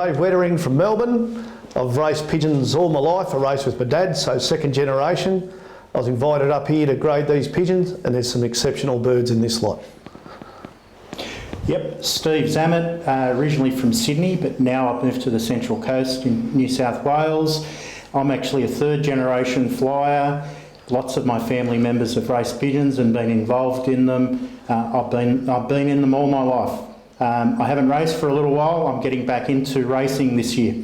Dave Wettering from Melbourne. I've raced pigeons all my life. I raced with my dad, so second generation. I was invited up here to grade these pigeons, and there's some exceptional birds in this lot. Yep, Steve Zammit, originally from Sydney, but now I've moved to the Central Coast in New South Wales. I'm actually a third generation flyer. Lots of my family members have raced pigeons and been involved in them. I've been in them all my life. I haven't raced for a little while. I'm getting back into racing this year.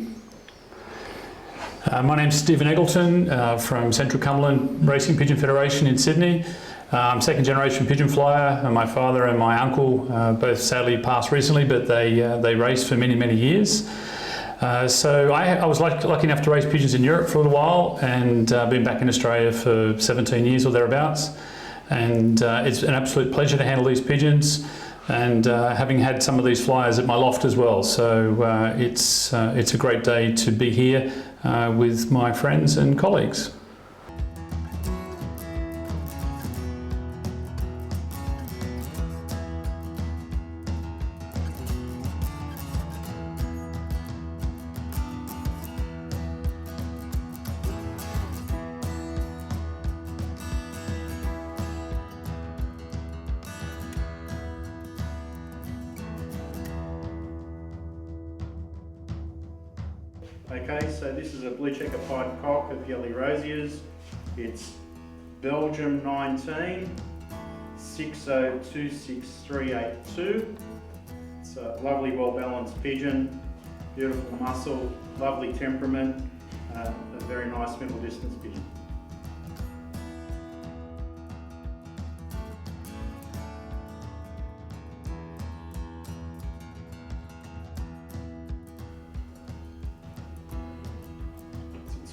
My name's Stephen Eggleton from Central Cumberland Racing Pigeon Federation in Sydney. I'm second generation pigeon flyer, and my father and my uncle both sadly passed recently, but they raced for many, many years. So I was lucky enough to race pigeons in Europe for a little while, and been back in Australia for 17 years or thereabouts. And it's an absolute pleasure to handle these pigeons, and having had some of these flyers at my loft as well. So it's a great day to be here with my friends and colleagues. Okay, so this is a blue checker pied cock of Yellow Rosiers. It's Belgium 19, 6026382. It's a lovely, well-balanced pigeon, beautiful muscle, lovely temperament, a very nice middle distance pigeon.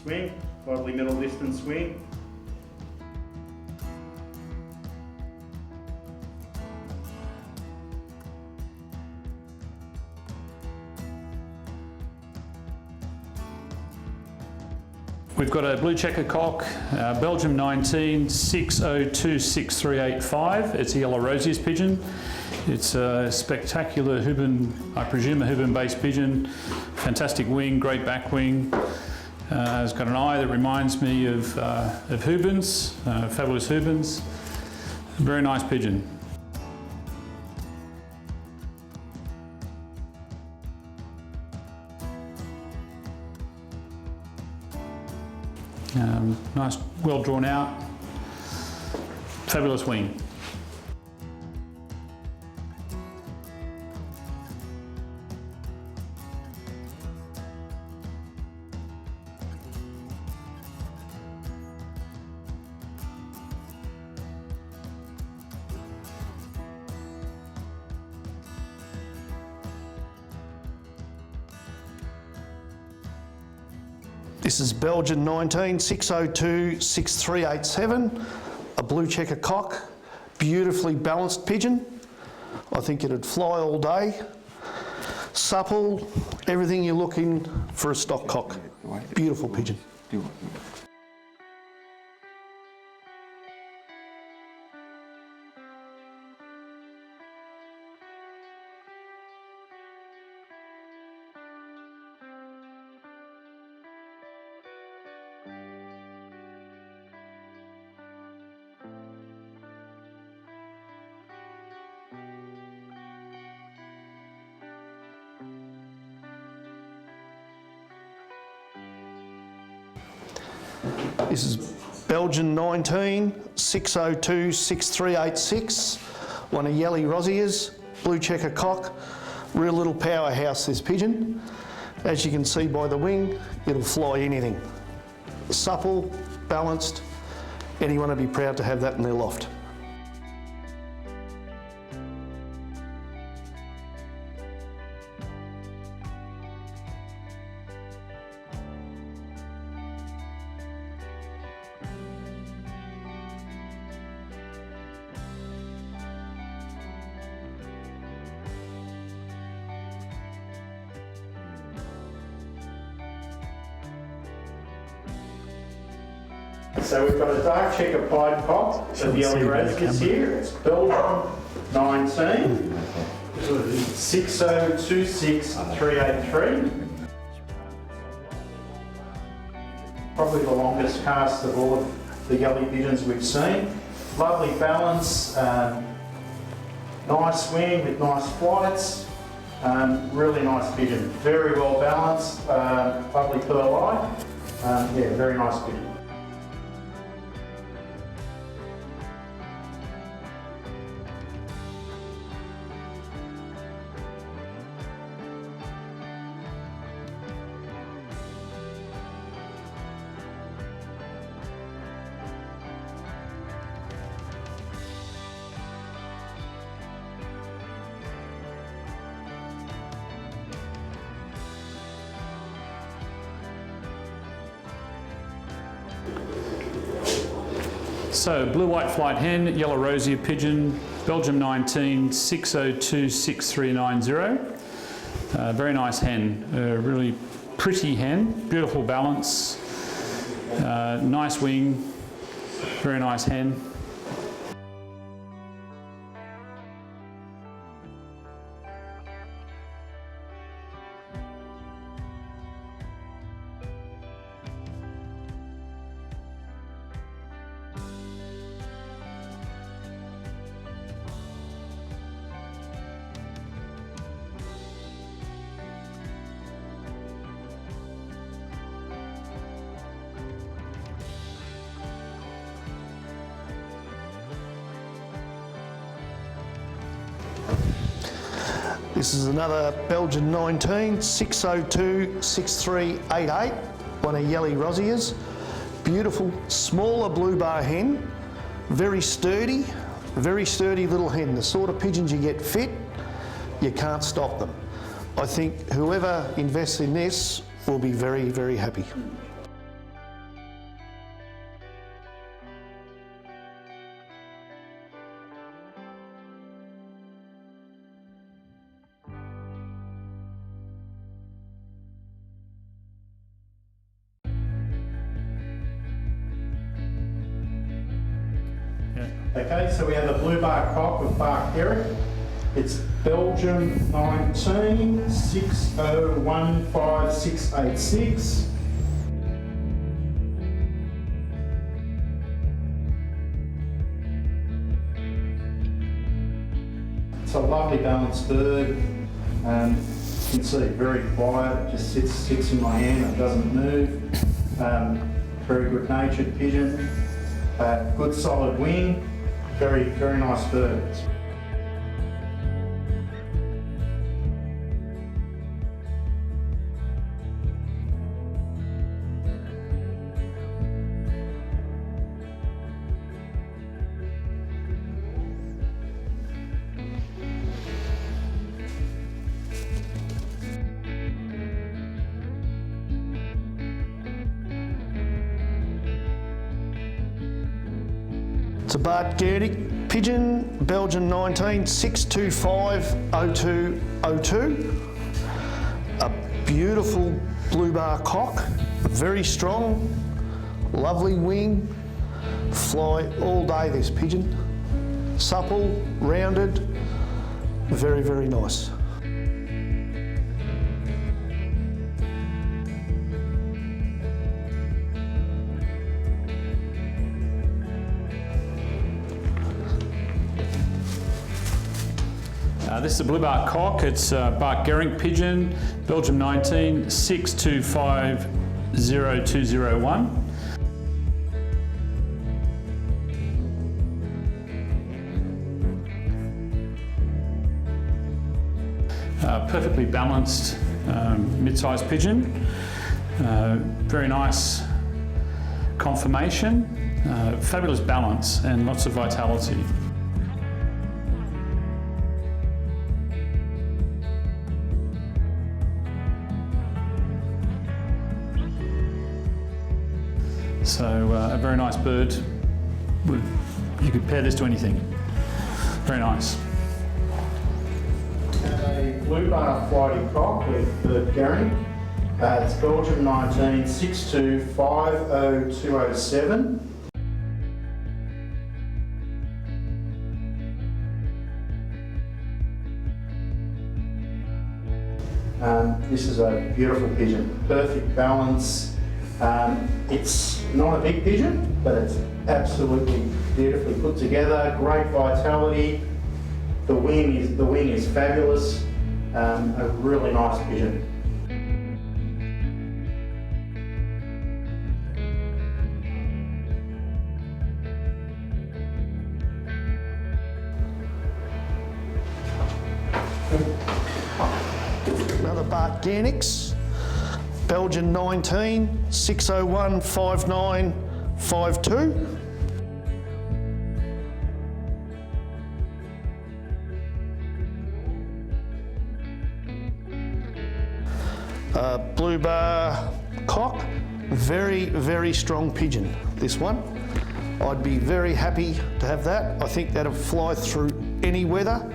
Swing, lovely middle distance swing. We've got a blue checker cock, Belgium 19, 6026385. It's a Yellow Rosiers pigeon. It's a spectacular Houben, I presume a Houben-based pigeon. Fantastic wing, great back wing. It's got an eye that reminds me of Houbens, fabulous Houbens. Very nice pigeon. Nice, well drawn out, fabulous wing. This is Belgian 19, 6026387, a blue checker cock, beautifully balanced pigeon. I think it'd fly all day. Supple, everything you're looking for a stock cock. Beautiful pigeon. This is Belgian 19, 6026386, one of Yellow Rosiers, blue checker cock, real little powerhouse this pigeon. As you can see by the wing, it'll fly anything. Supple, balanced, anyone would be proud to have that in their loft. So we've got a dark checker pied cock of Yellow Rosiers here. It's Belgium 19, 6026383. probably the longest cast of all of the yellow pigeons we've seen. Lovely balance, nice wing with nice flights, really nice pigeon. Very well balanced, lovely pearl eye. Yeah, very nice pigeon. So blue-white flight hen, yellow rosier pigeon, Belgium 19 6026390. Very nice hen, really pretty hen, beautiful balance, nice wing, very nice hen. This is another Belgian 19 602 6388, one of Yelly Rosier's. Beautiful, smaller blue bar hen, very sturdy little hen. The sort of pigeons you get fit, you can't stop them. I think whoever invests in this will be very, very happy. Okay, so we have a blue bar cock with bark Eric. It's Belgium 19 6015686. It's a lovely balanced bird. You can see very quiet, just sits in my hand and doesn't move. Very good natured pigeon. Good solid wing. Very, very nice bird. It's a Bart Gerdick pigeon, Belgian 19 6250202. A beautiful blue bar cock, very strong, lovely wing, fly all day this pigeon. Supple, rounded, very, very nice. This is a blue bar cock. It's a Bart Gerdick pigeon, Belgium 19 6250201. Perfectly balanced mid-sized pigeon. Very nice conformation, fabulous balance and lots of vitality. So a very nice bird. You could pair this to anything. Very nice. A blue bar flighty cock with bird Gerdick. It's Belgium 19 6250207. This is a beautiful pigeon. Perfect balance. It's not a big pigeon, but it's absolutely beautifully put together, great vitality. The wing is fabulous, a really nice pigeon. Another Bart Ganix, Belgian 19, 601 5952. Blue bar cock, very strong pigeon, this one. I'd be very happy to have that. I think that'll fly through any weather,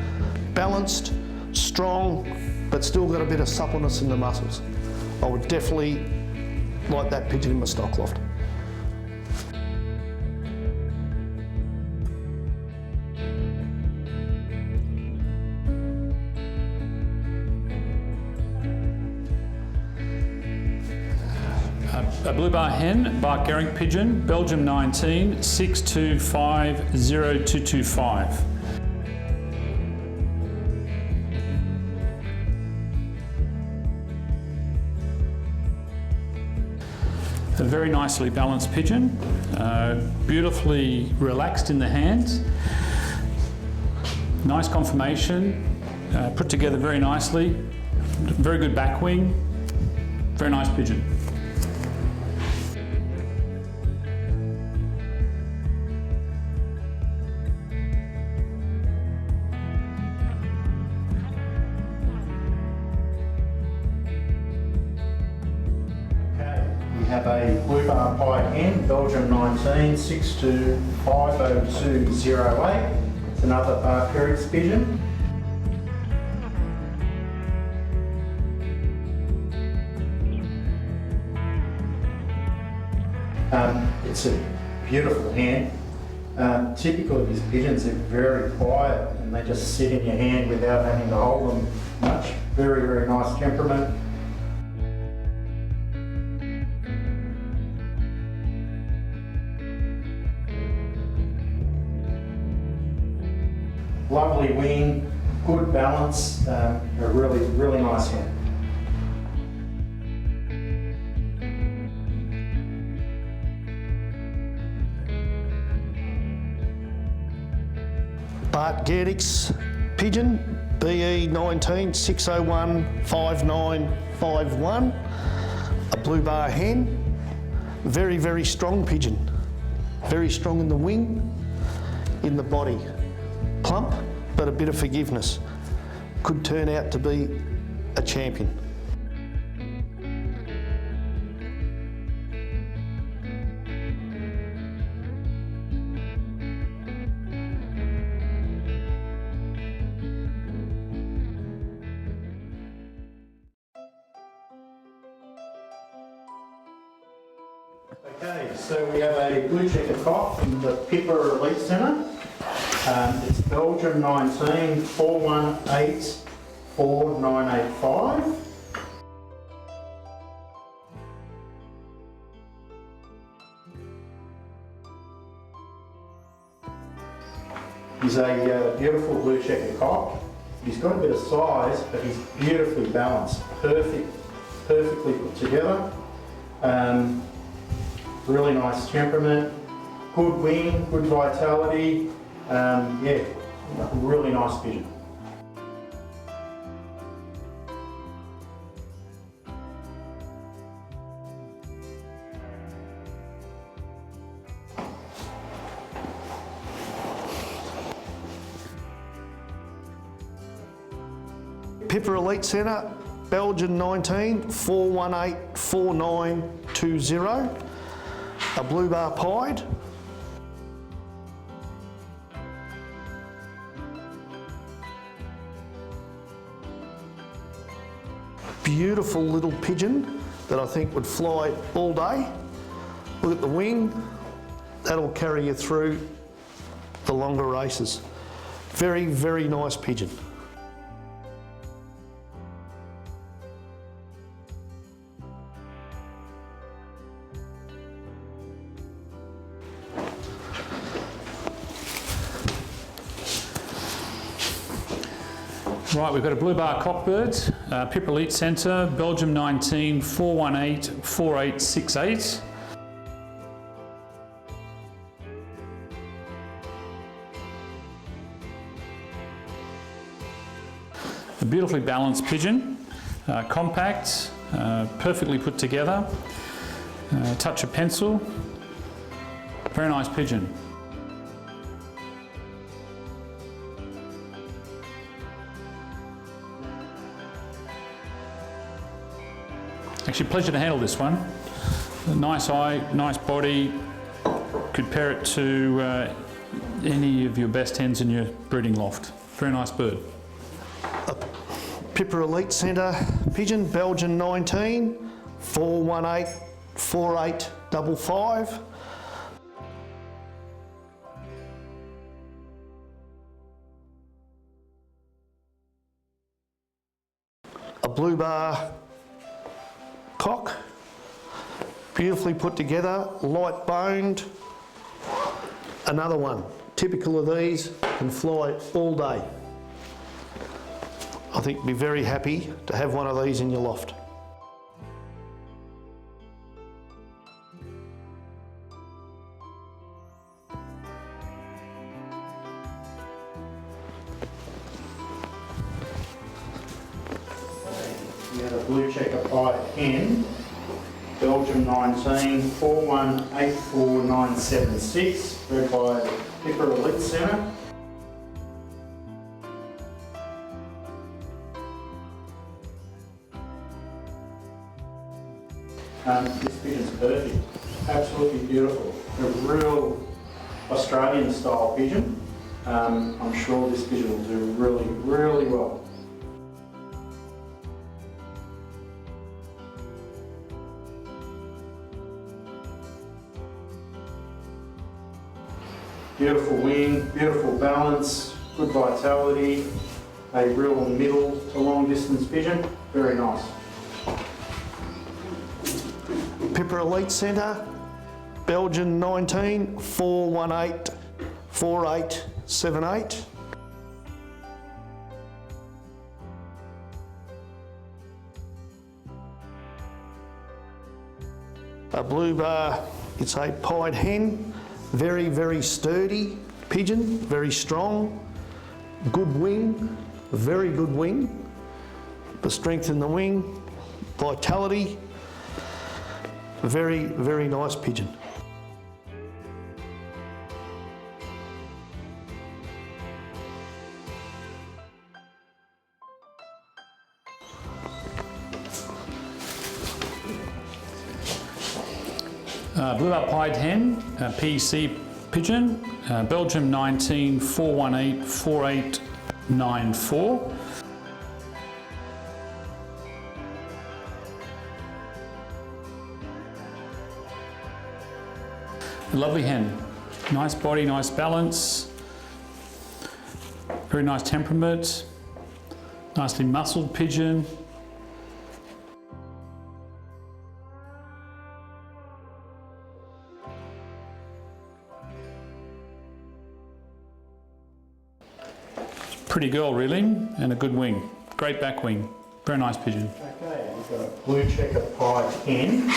balanced, strong, but still got a bit of suppleness in the muscles. I would definitely like that pigeon in my stock loft. A blue bar hen, bark Gehrig pigeon, Belgium 19, 6250225. A very nicely balanced pigeon, beautifully relaxed in the hands, nice conformation, put together very nicely, very good back wing, very nice pigeon. We have a blue bar pied hen, Belgium 19, 6250208. It's another bark Gehrig pigeon. It's a beautiful hen. Typical of these pigeons, they're very quiet and they just sit in your hand without having to hold them much. Very nice temperament. Lovely wing, good balance, a really nice hen. Bart Ganix pigeon, BE 19 601 5951. A blue bar hen, very strong pigeon. Very strong in the wing, in the body. Plump, but a bit of forgiveness. Could turn out to be a champion. Okay, so we have a blue checker cock from the Pipa Elite Centre. It's Belgium 19 418 4985. He's a beautiful blue checker cock. He's got a bit of size, but he's beautifully balanced, perfectly put together. Really nice temperament, good wing, good vitality. Yeah, really nice pigeon. Pipa Elite Centre, Belgian 19 418 4920. A blue bar pied. Beautiful little pigeon that I think would fly all day. Look at the wing, that'll carry you through the longer races. Very nice pigeon. Right, we've got a blue bar cockbird, Pipa Elite Centre, Belgium 19, 418, 4868. A beautifully balanced pigeon, compact, perfectly put together, touch of pencil, very nice pigeon. Actually, pleasure to handle this one. A nice eye, nice body. Could pair it to any of your best hens in your breeding loft. Very nice bird. Pipa Elite Centre pigeon, Belgian 19, 418, 4855. A blue bar cock, beautifully put together, light boned. Another one, typical of these, can fly all day. I think you'd be very happy to have one of these in your loft. We have a blue checker pied hen, Belgium 19, 4184976, bred by Pipa Elite Centre. This pigeon's perfect, absolutely beautiful. A real Australian style pigeon. I'm sure this pigeon will do really, really well. Beautiful wing, beautiful balance, good vitality, a real middle to long distance pigeon, very nice. Pipa Elite Centre, Belgian 19, 418, 4878. A blue bar, it's a pied hen, very, very sturdy pigeon, very strong, good wing, very good wing. The strength in the wing, vitality, very, very nice pigeon. Blue bar pied hen, PEC pigeon, Belgium 19, 418, 4894. A lovely hen, nice body, nice balance, very nice temperament, nicely muscled pigeon. Pretty girl really, and a good wing, great back wing, very nice pigeon. Okay, we've got a blue checker pied hen,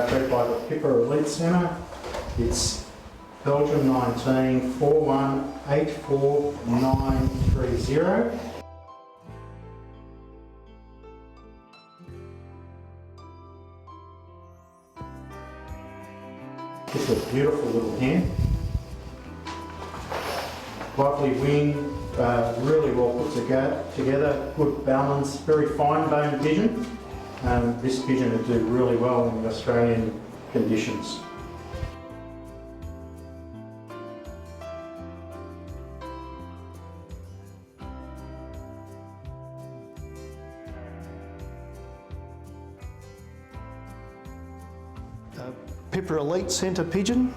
bred by the Pipa Elite Centre. It's Belgium 19, 4184930. It's a beautiful little hen. Lovely wing, really well put together, good balance, very fine boned pigeon. This pigeon would do really well in the Australian conditions. Pipa Elite Centre pigeon,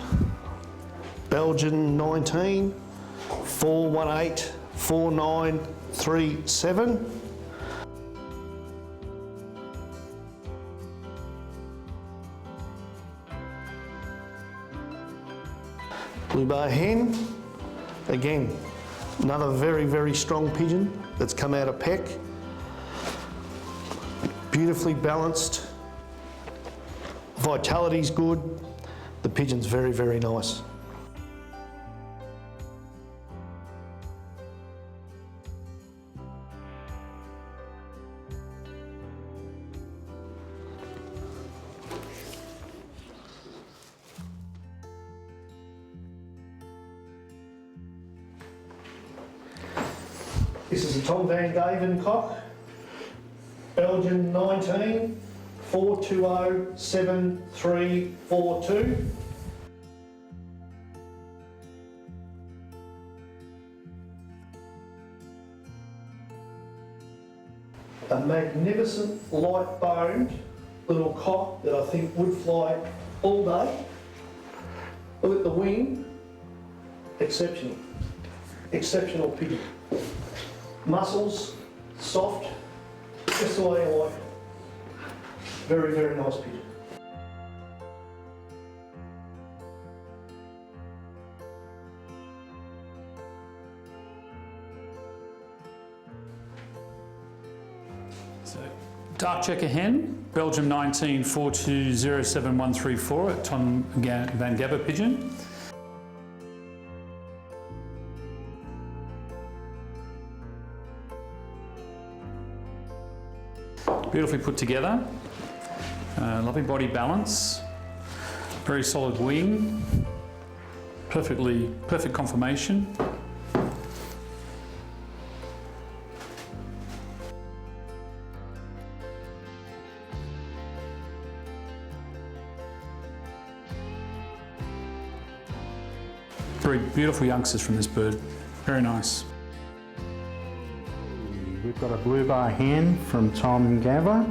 Belgian 19, 418, 4937. Blue bar hen, again, another very, very strong pigeon. that's come out of peck. Beautifully balanced. Vitality's good. The pigeon's very, very nice. This is a Tom Van Gaven cock, Belgian 19, 4207342. A magnificent light-boned little cock that I think would fly all day. Look at the wing, exceptional, exceptional pigeon. Muscles, soft, just the way I like it. Very, very nice pigeon. So, dark checker hen, Belgium 19, 4207134 at Tom Van Gabber pigeon. Beautifully put together, lovely body balance, very solid wing, perfect conformation. Very beautiful youngsters from this bird, very nice. We've got a blue bar hen from Tom Gabber,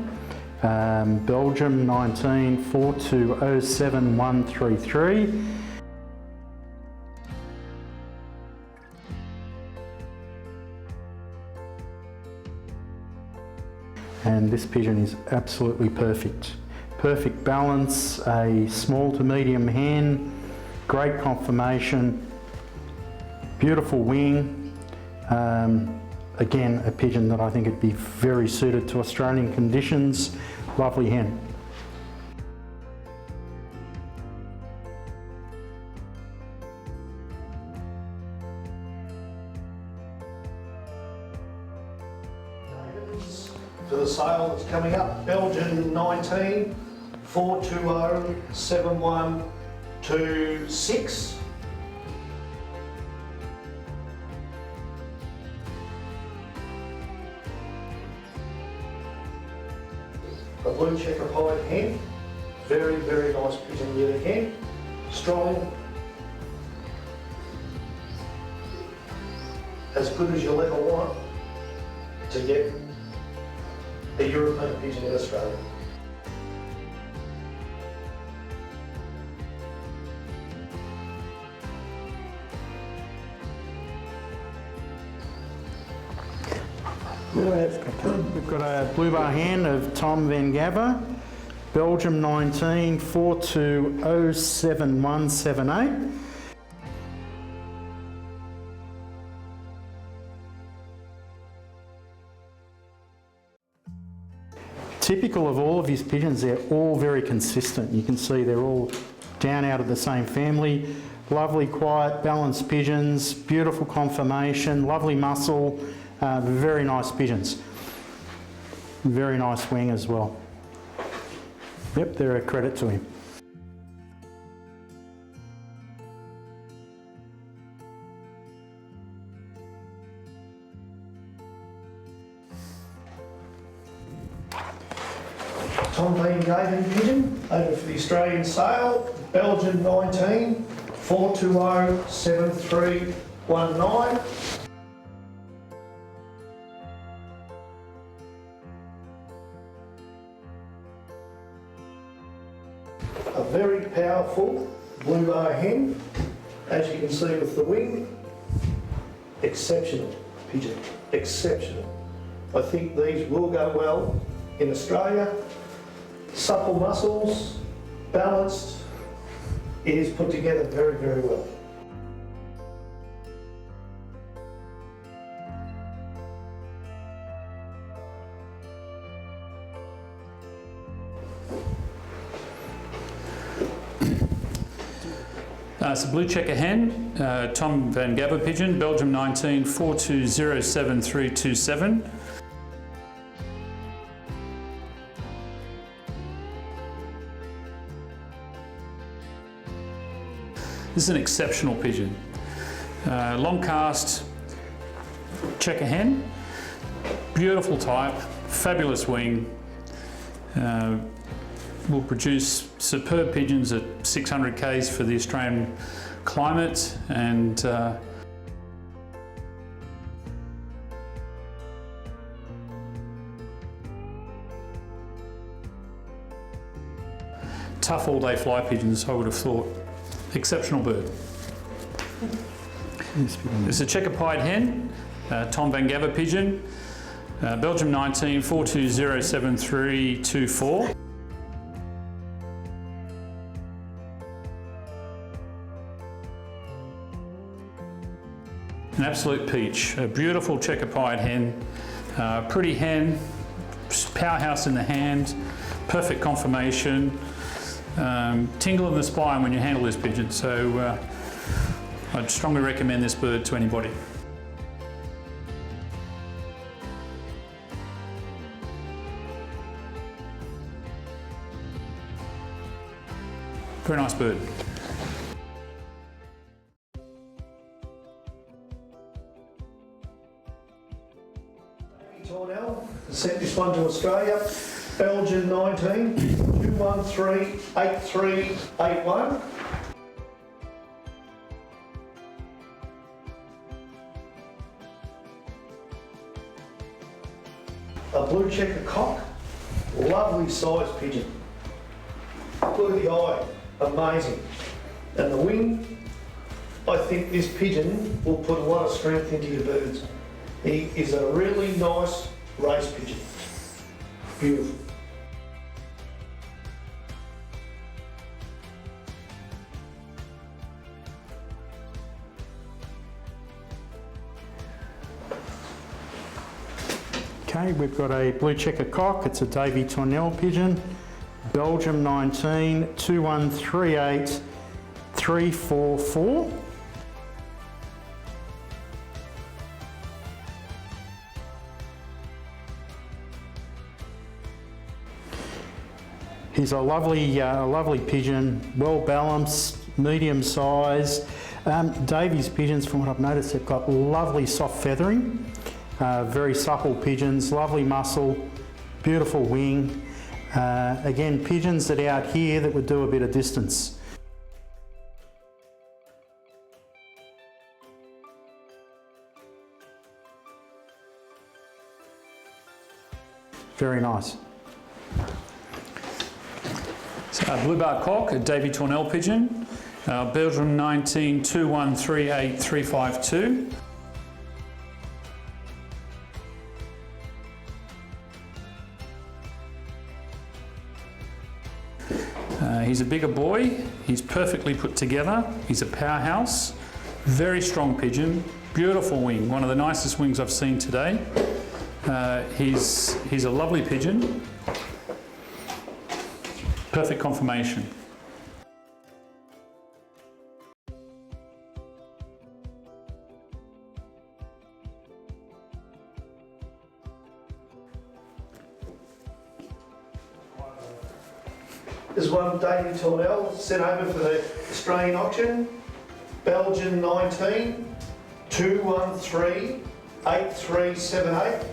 Belgium 19, 4207133. And this pigeon is absolutely perfect. Perfect balance, a small to medium hen, great conformation, beautiful wing. Again, a pigeon that I think would be very suited to Australian conditions. Lovely hen. For the sale that's coming up, Belgian 19, 4207126. A blue checker pied hen, very, very nice pigeon yet again, strong, as good as you'll ever want to get a European pigeon in Australia. We've got a blue bar hen of Tom Van Gabber, Belgium 19, 4207178. Typical of all of his pigeons, they're all very consistent. You can see they're all down out of the same family. Lovely, quiet, balanced pigeons, beautiful conformation, lovely muscle, very nice pigeons. Very nice wing as well. Yep, they're a credit to him. Tom Van Gaven pigeon, over for the Australian sale, Belgian 19, 4207319. A very powerful blue bar hen, as you can see with the wing. Exceptional pigeon, exceptional. I think these will go well in Australia. Supple muscles, balanced. It is put together very, very well. It's a blue checker hen, Tom Van Gabber pigeon, Belgium 19 42073327. This is an exceptional pigeon. Long cast checker hen, beautiful type, fabulous wing. Will produce superb pigeons at 600 k's for the Australian climate, and tough all-day fly pigeons, I would have thought. Exceptional bird. It's a checker-pied hen, Tom Van Gabber pigeon, Belgium 19 42073324. An absolute peach, a beautiful checker-pied hen, pretty hen, powerhouse in the hand, perfect conformation, tingle in the spine when you handle this pigeon, so I'd strongly recommend this bird to anybody. Very nice bird. Sent this one to Australia, Belgium 19 213 8381. A blue checker cock, lovely sized pigeon. Look at the eye, amazing. And the wing, I think this pigeon will put a lot of strength into your birds. He is a really nice race pigeon. Beautiful. Okay, we've got a blue checker cock. It's a Davy Tornell pigeon, Belgium 19 2138 344. He's a lovely pigeon, well balanced, medium size. Davy's pigeons, from what I've noticed, they've got lovely soft feathering, very supple pigeons, lovely muscle, beautiful wing. Again, pigeons that out here that would do a bit of distance. Very nice. Blue bar cock, a Davy Tornell pigeon, Belgium 19 2138 352. He's a bigger boy, he's perfectly put together, he's a powerhouse, very strong pigeon, beautiful wing, one of the nicest wings I've seen today. He's a lovely pigeon. Perfect conformation. There's one Davy Tornell sent over for the Australian auction, Belgium 19 213 8378.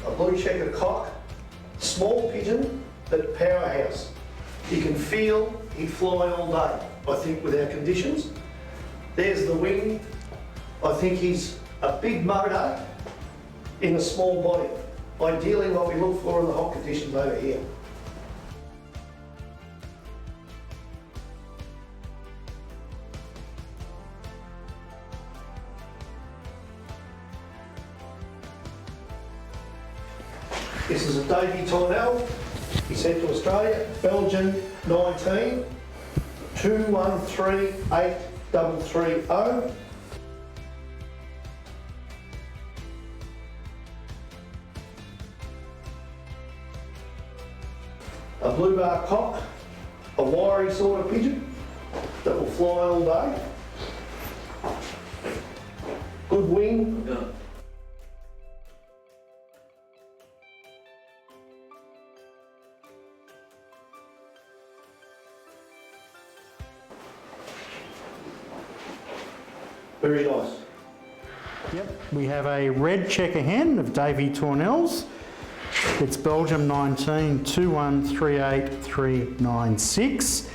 A blue checker cock, small pigeon, but powerhouse. You can feel he'd fly all day, I think, with our conditions. There's the wing. I think he's a big motor in a small body. Ideally what we look for in the hot conditions over here. This is a Davy Tornell. He sent to Australia, Belgium 19 213 8330. A blue bar cock, a wiry sort of pigeon that will fly all day. Good wing. Very nice. Yep, we have a red checker hen of Davy Tornell's. It's Belgium 19 2138396.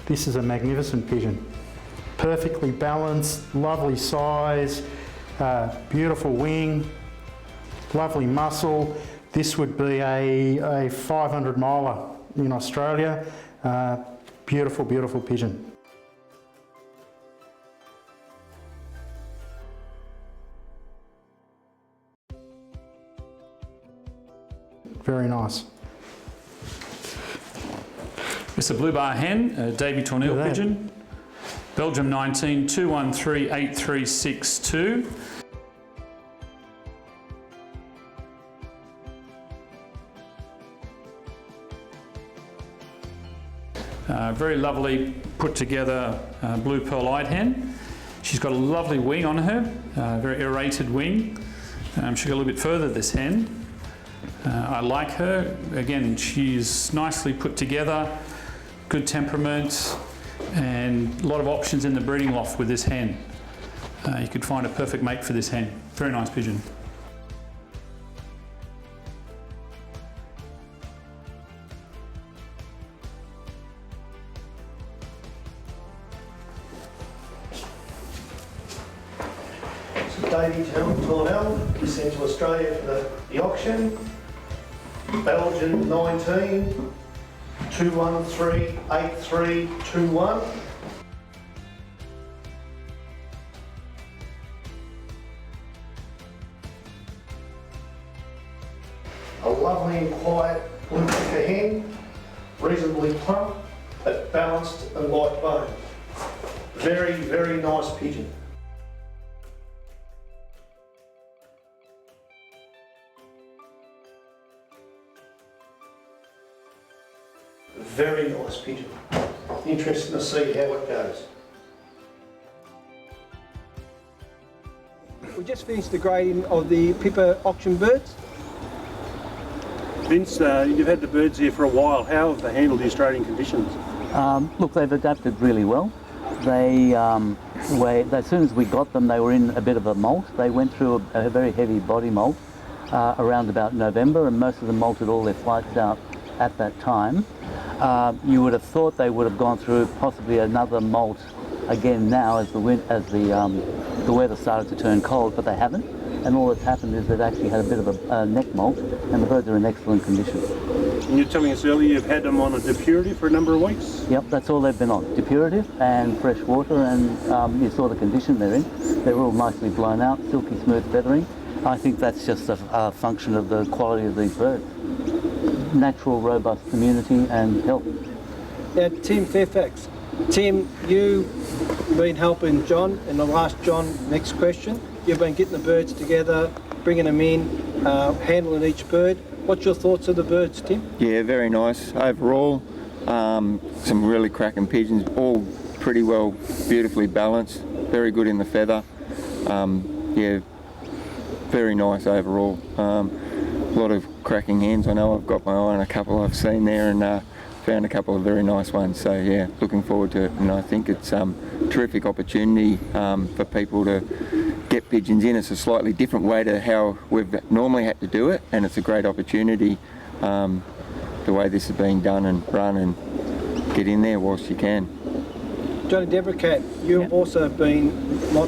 This is a magnificent pigeon. Perfectly balanced, lovely size, beautiful wing, lovely muscle. This would be a 500 miler in Australia. Beautiful, beautiful pigeon. Very nice. It's a blue bar hen, a Davy Tornell Look at that. pigeon. Belgium 19 2138362. Very lovely put together blue pearl-eyed hen. She's got a lovely wing on her, very aerated wing. She'll go a little bit further, this hen. I like her. Again, she's nicely put together, good temperament, and a lot of options in the breeding loft with this hen. You could find a perfect mate for this hen. Very nice pigeon. Davy Tornell is sent to Australia for the auction. Belgian 19 2138321. A lovely and quiet blue checker hen, reasonably plump, but balanced and light bone. Very, very nice pigeon. Very nice pigeon. Interesting to see how it goes. We just finished the grading of the Pipa auction birds. Vince, you've had the birds here for a while. How have they handled the Australian conditions? Look, they've adapted really well. They, as soon as we got them, they were in a bit of a molt. They went through a very heavy body molt around about November, and most of them molted all their flights out at that time. You would have thought they would have gone through possibly another molt again now as the weather started to turn cold, but they haven't. And all that's happened is they've actually had a bit of a neck molt, and the birds are in excellent condition. And you're telling us earlier you've had them on a depurative for a number of weeks? Yep, that's all they've been on, depurative and fresh water, and you saw the condition they're in. They're all nicely blown out, silky smooth feathering. I think that's just a function of the quality of these birds. Natural, robust immunity and health. Now, Tim Fairfax. Tim, you've been helping John, and I'll ask John next question. You've been getting the birds together, bringing them in, handling each bird. What's your thoughts of the birds, Tim? Yeah, very nice overall. Some really cracking pigeons, all pretty well, beautifully balanced, very good in the feather. Yeah, very nice overall. A lot of cracking hens. I know I've got my eye on a couple I've seen there, and found a couple of very nice ones. So yeah, looking forward to it, and I think it's a terrific opportunity for people to get pigeons in. It's a slightly different way to how we've normally had to do it, and it's a great opportunity the way this is being done and run, and get in there whilst you can. Johnny Debracat, you've also been,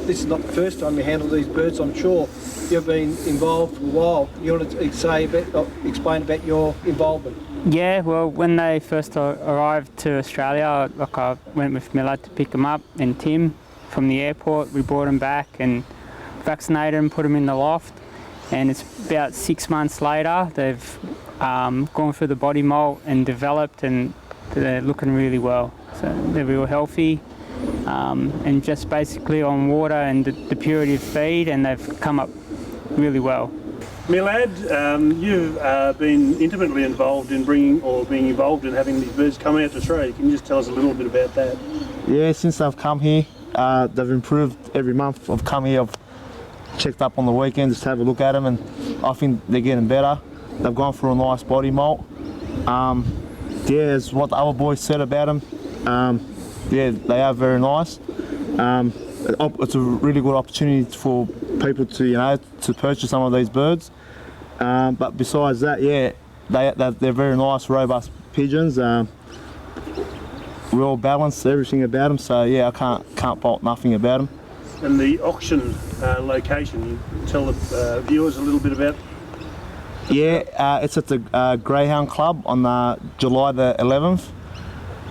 this is not the first time you handled these birds, I'm sure. You've been involved for a while. You want to explain about your involvement? Yeah, well, when they first arrived to Australia, I went with Miller to pick them up, and Tim from the airport. We brought them back and vaccinated them, put them in the loft, and it's about 6 months later they've gone through the body molt and developed, and they're looking really well. So they're real healthy, and just basically on water and the purity of feed, and they've come up really well. Milad, you've been intimately involved in being involved in having these birds come out to Australia. Can you just tell us a little bit about that? Yeah, since I've come here, they've improved every month. I've come here, I've checked up on the weekend just to have a look at them, and I think they're getting better. They've gone through a nice body molt. Yeah, as what the other boys said about them, yeah, they are very nice. It's a really good opportunity for people to, to purchase some of these birds. But besides that, yeah, they're very nice, robust pigeons. Well balanced, everything about them. So yeah, I can't fault nothing about them. And the auction location, you tell the viewers a little bit about. Yeah, it's at the Greyhound Club on July the 11th.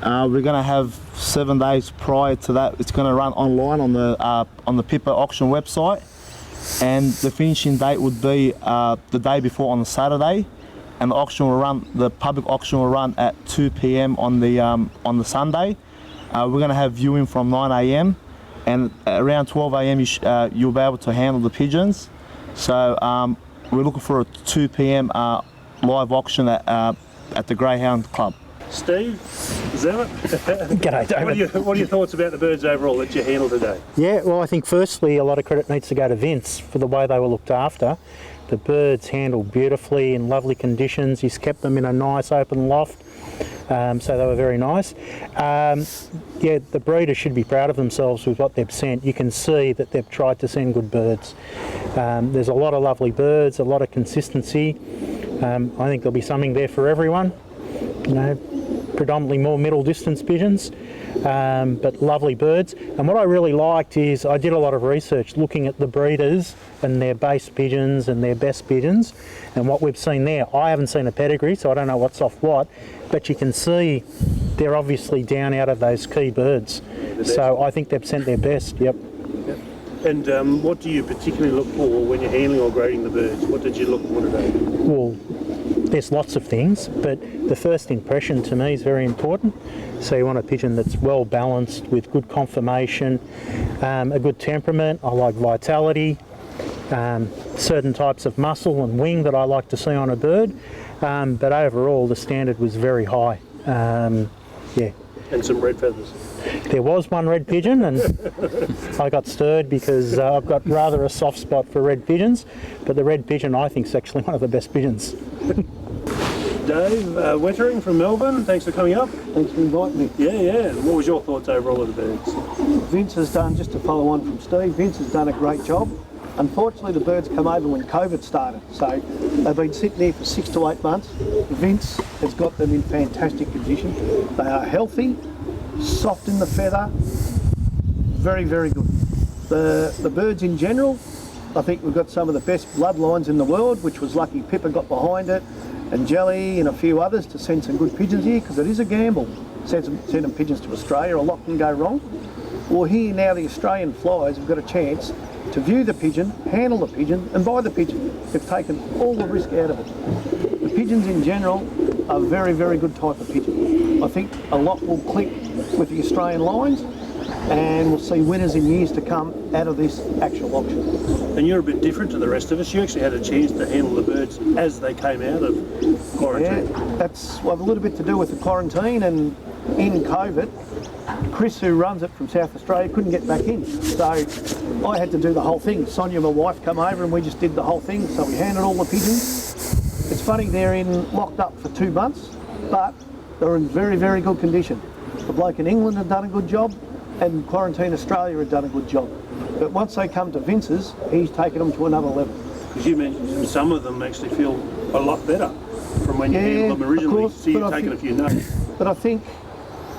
We're going to have 7 days prior to that. It's going to run online on the Pipa auction website, and the finishing date would be the day before on the Saturday, and the public auction will run at 2 p.m. on the Sunday. We're going to have viewing from 9 a.m. and around 12 a.m. you'll be able to handle the pigeons. So we're looking for a 2 p.m. live auction at the Greyhound Club. Steve, is that it? G'day, David. What are your thoughts about the birds overall that you handled today? Yeah, well, I think firstly a lot of credit needs to go to Vince for the way they were looked after. The birds handled beautifully in lovely conditions. He's kept them in a nice open loft, so they were very nice. Yeah, the breeders should be proud of themselves with what they've sent. You can see that they've tried to send good birds. There's a lot of lovely birds, a lot of consistency. I think there'll be something there for everyone. Predominantly more middle distance pigeons, but lovely birds. And what I really liked is I did a lot of research looking at the breeders and their base pigeons and their best pigeons, and what we've seen there. I haven't seen a pedigree, so I don't know what's off what, but you can see they're obviously down out of those key birds. So I think they've sent their best, yep. And what do you particularly look for when you're handling or grading the birds? What did you look for today? Well, there's lots of things, but the first impression to me is very important. So you want a pigeon that's well balanced with good conformation, a good temperament. I like vitality, certain types of muscle and wing that I like to see on a bird. But overall, the standard was very high. Yeah. And some red feathers. There was one red pigeon, and I got stirred because I've got rather a soft spot for red pigeons, but the red pigeon I think is actually one of the best pigeons. Dave Wettering from Melbourne, thanks for coming up. Thanks for inviting me. Yeah. What was your thoughts overall of the birds? Vince has done, just to follow on from Steve, Vince has done a great job. Unfortunately, the birds come over when COVID started, so they've been sitting there for 6 to 8 months. Vince has got them in fantastic condition. They are healthy, soft in the feather, very, very good. The birds in general, I think we've got some of the best bloodlines in the world, which was lucky Pipa got behind it, and Jelly and a few others to send some good pigeons here, because it is a gamble sending pigeons to Australia. A lot can go wrong. Well, here now the Australian flyers have got a chance to view the pigeon, handle the pigeon and buy the pigeon. They've taken all the risk out of it. The pigeons in general are a very, very good type of pigeon. I think a lot will click with the Australian lines, and we'll see winners in years to come out of this actual auction. And you're a bit different to the rest of us. You actually had a chance to handle the birds as they came out of quarantine. Yeah, that's a little bit to do with the quarantine, and in COVID, Chris, who runs it from South Australia, couldn't get back in. So I had to do the whole thing. Sonia, my wife, come over and we just did the whole thing. So we handled all the pigeons. It's funny, they're locked up for 2 months, but they're in very, very good condition. The bloke in England had done a good job, and Quarantine Australia had done a good job. But once they come to Vince's, he's taken them to another level. Because you mentioned some of them actually feel a lot better from when you handled them originally. Of course, so you've taken a few notes. But I think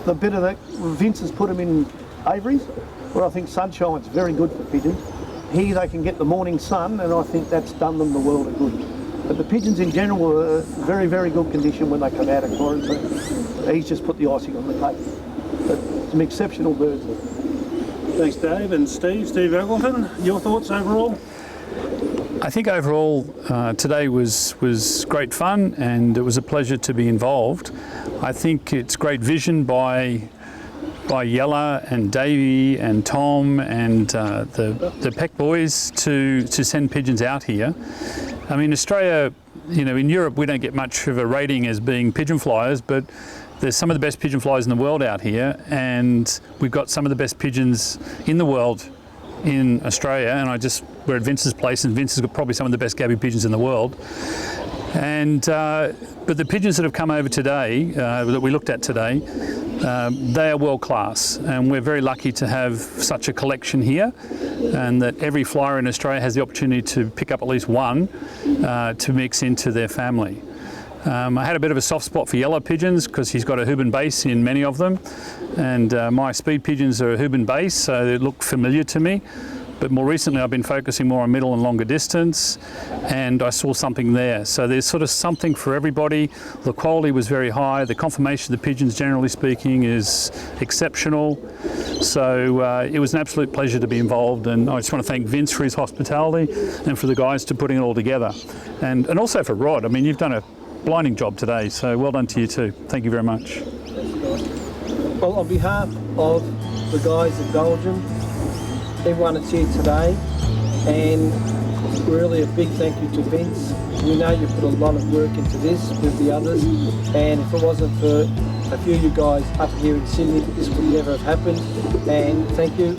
the bit of that, Vince has put them in aviaries, where I think sunshine's very good for pigeons. Here they can get the morning sun, and I think that's done them the world of good. But the pigeons in general were very, very good condition when they come out of quarantine. He's just put the icing on the cake. But some exceptional birds there. Thanks, Dave. And Steve Eggleton, your thoughts overall? I think overall today was great fun, and it was a pleasure to be involved. I think it's great vision by by Yella and Davey and Tom and the Peck boys to send pigeons out here. I mean, Australia, you know, in Europe we don't get much of a rating as being pigeon flyers, but there's some of the best pigeon flyers in the world out here, and we've got some of the best pigeons in the world in Australia. And we're at Vince's place, and Vince has got probably some of the best gaby pigeons in the world. And but the pigeons that have come over today, that we looked at today, they are world class, and we're very lucky to have such a collection here, and that every flyer in Australia has the opportunity to pick up at least one to mix into their family. I had a bit of a soft spot for yellow pigeons because he's got a Houben base in many of them, and my speed pigeons are a Houben base, so they look familiar to me. But more recently I've been focusing more on middle and longer distance, and I saw something there. So there's sort of something for everybody. The quality was very high. The conformation of the pigeons, generally speaking, is exceptional. So it was an absolute pleasure to be involved, and I just want to thank Vince for his hospitality and for the guys to putting it all together. And also for Rod. I mean, you've done a blinding job today, so well done to you too. Thank you very much. Well, on behalf of the guys at Belgium, everyone that's here today, and really a big thank you to Vince. We know you put a lot of work into this with the others, and if it wasn't for a few of you guys up here in Sydney, this would never have happened. And thank you.